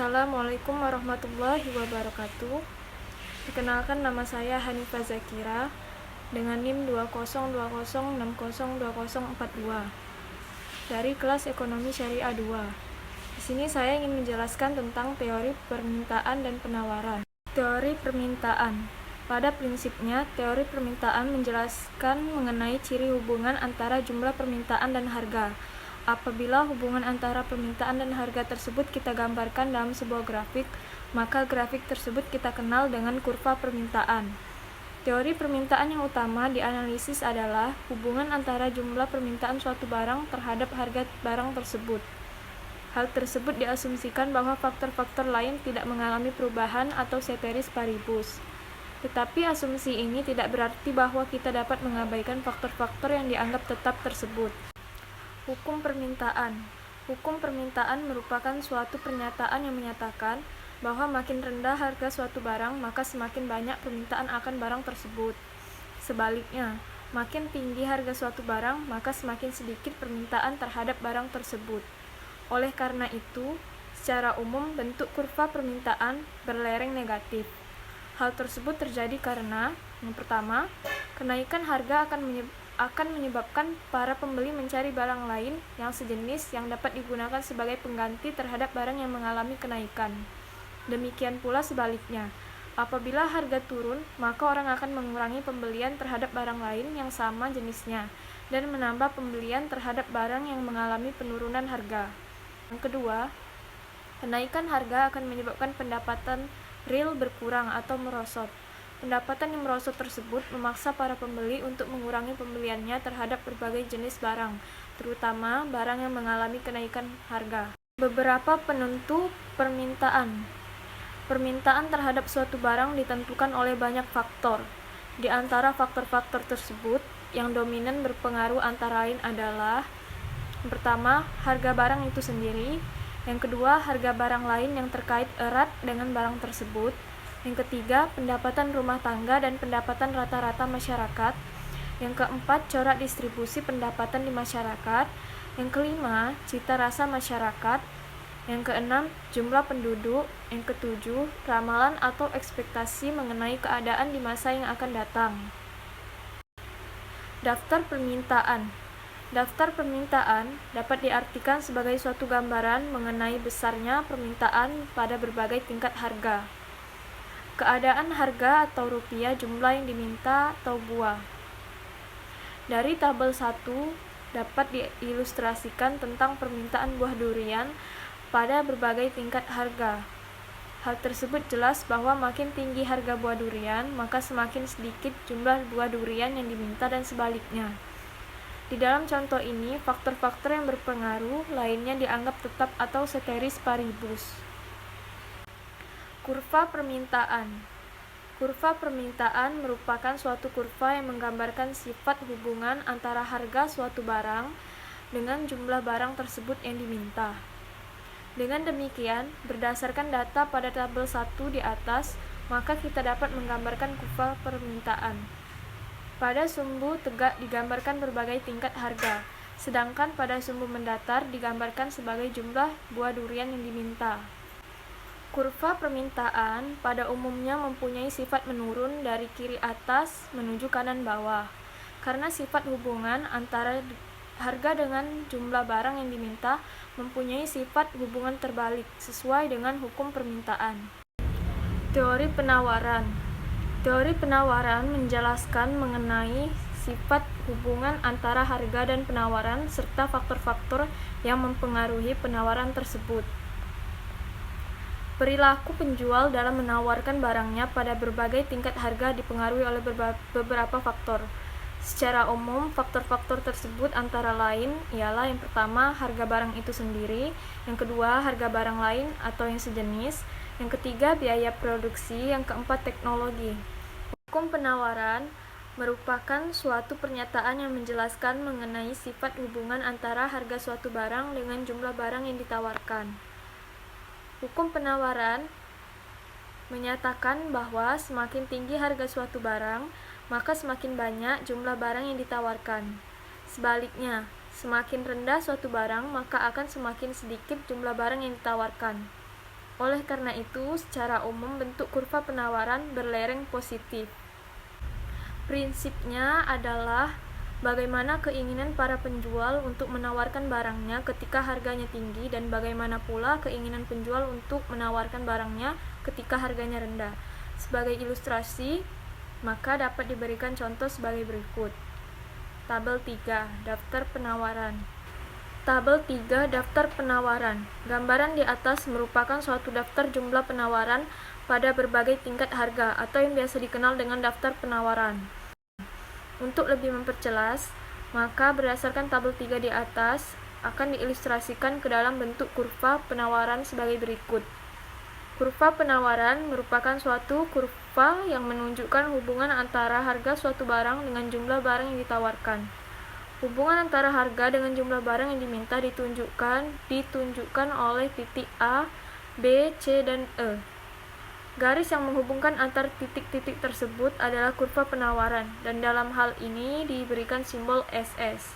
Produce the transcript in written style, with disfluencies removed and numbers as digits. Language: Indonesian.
Assalamualaikum warahmatullahi wabarakatuh. Perkenalkan, nama saya Hanifah Zakira dengan NIM 20206020042 dari kelas Ekonomi Syariah 2. Di sini saya ingin menjelaskan tentang teori permintaan dan penawaran. Teori permintaan. Pada prinsipnya, teori permintaan menjelaskan mengenai ciri hubungan antara jumlah permintaan dan harga. Apabila hubungan antara permintaan dan harga tersebut kita gambarkan dalam sebuah grafik, maka grafik tersebut kita kenal dengan kurva permintaan. Teori permintaan yang utama dianalisis adalah hubungan antara jumlah permintaan suatu barang terhadap harga barang tersebut. Hal tersebut diasumsikan bahwa faktor-faktor lain tidak mengalami perubahan atau ceteris paribus. Tetapi asumsi ini tidak berarti bahwa kita dapat mengabaikan faktor-faktor yang dianggap tetap tersebut. Hukum permintaan. Hukum permintaan merupakan suatu pernyataan yang menyatakan bahwa makin rendah harga suatu barang, maka semakin banyak permintaan akan barang tersebut. Sebaliknya, makin tinggi harga suatu barang, maka semakin sedikit permintaan terhadap barang tersebut. Oleh karena itu, secara umum bentuk kurva permintaan berlereng negatif. Hal tersebut terjadi karena, yang pertama, kenaikan harga akan menyebabkan para pembeli mencari barang lain yang sejenis yang dapat digunakan sebagai pengganti terhadap barang yang mengalami kenaikan. Demikian pula sebaliknya, apabila harga turun, maka orang akan mengurangi pembelian terhadap barang lain yang sama jenisnya dan menambah pembelian terhadap barang yang mengalami penurunan harga. Yang kedua, kenaikan harga akan menyebabkan pendapatan real berkurang atau merosot. Pendapatan yang merosot tersebut memaksa para pembeli untuk mengurangi pembeliannya terhadap berbagai jenis barang, terutama barang yang mengalami kenaikan harga. Beberapa penentu permintaan. Permintaan terhadap suatu barang ditentukan oleh banyak faktor. Di antara faktor-faktor tersebut, yang dominan berpengaruh antara lain adalah: yang pertama, harga barang itu sendiri; yang kedua, harga barang lain yang terkait erat dengan barang tersebut; yang ketiga, pendapatan rumah tangga dan pendapatan rata-rata masyarakat; yang keempat, corak distribusi pendapatan di masyarakat; yang kelima, cita rasa masyarakat; yang keenam, jumlah penduduk; yang ketujuh, ramalan atau ekspektasi mengenai keadaan di masa yang akan datang. Daftar permintaan. Daftar permintaan dapat diartikan sebagai suatu gambaran mengenai besarnya permintaan pada berbagai tingkat harga. Keadaan harga atau rupiah jumlah yang diminta atau buah. Dari tabel 1 dapat diilustrasikan tentang permintaan buah durian pada berbagai tingkat harga. Hal tersebut jelas bahwa makin tinggi harga buah durian, maka semakin sedikit jumlah buah durian yang diminta dan sebaliknya. Di dalam contoh ini, faktor-faktor yang berpengaruh lainnya dianggap tetap atau ceteris paribus. Kurva permintaan. Kurva permintaan merupakan suatu kurva yang menggambarkan sifat hubungan antara harga suatu barang dengan jumlah barang tersebut yang diminta. Dengan demikian, berdasarkan data pada tabel 1 di atas, maka kita dapat menggambarkan kurva permintaan. Pada sumbu tegak digambarkan berbagai tingkat harga, sedangkan pada sumbu mendatar digambarkan sebagai jumlah buah durian yang diminta. Kurva permintaan pada umumnya mempunyai sifat menurun dari kiri atas menuju kanan bawah, karena sifat hubungan antara harga dengan jumlah barang yang diminta mempunyai sifat hubungan terbalik sesuai dengan hukum permintaan. Teori penawaran. Teori penawaran menjelaskan mengenai sifat hubungan antara harga dan penawaran serta faktor-faktor yang mempengaruhi penawaran tersebut. Perilaku penjual dalam menawarkan barangnya pada berbagai tingkat harga dipengaruhi oleh beberapa faktor. Secara umum, faktor-faktor tersebut antara lain ialah: yang pertama, harga barang itu sendiri; yang kedua, harga barang lain atau yang sejenis; yang ketiga, biaya produksi; yang keempat, teknologi. Hukum penawaran merupakan suatu pernyataan yang menjelaskan mengenai sifat hubungan antara harga suatu barang dengan jumlah barang yang ditawarkan. Hukum penawaran menyatakan bahwa semakin tinggi harga suatu barang, maka semakin banyak jumlah barang yang ditawarkan. Sebaliknya, semakin rendah suatu barang, maka akan semakin sedikit jumlah barang yang ditawarkan. Oleh karena itu, secara umum bentuk kurva penawaran berlereng positif. Prinsipnya adalah bagaimana keinginan para penjual untuk menawarkan barangnya ketika harganya tinggi dan bagaimana pula keinginan penjual untuk menawarkan barangnya ketika harganya rendah. Sebagai ilustrasi, maka dapat diberikan contoh sebagai berikut. Tabel 3, daftar penawaran. Tabel 3, daftar penawaran. Gambaran di atas merupakan suatu daftar jumlah penawaran pada berbagai tingkat harga atau yang biasa dikenal dengan daftar penawaran. Untuk lebih memperjelas, maka berdasarkan tabel 3 di atas akan diilustrasikan ke dalam bentuk kurva penawaran sebagai berikut. Kurva penawaran merupakan suatu kurva yang menunjukkan hubungan antara harga suatu barang dengan jumlah barang yang ditawarkan. Hubungan antara harga dengan jumlah barang yang diminta ditunjukkan oleh titik A, B, C, dan E. Garis yang menghubungkan antar titik-titik tersebut adalah kurva penawaran, dan dalam hal ini diberikan simbol SS.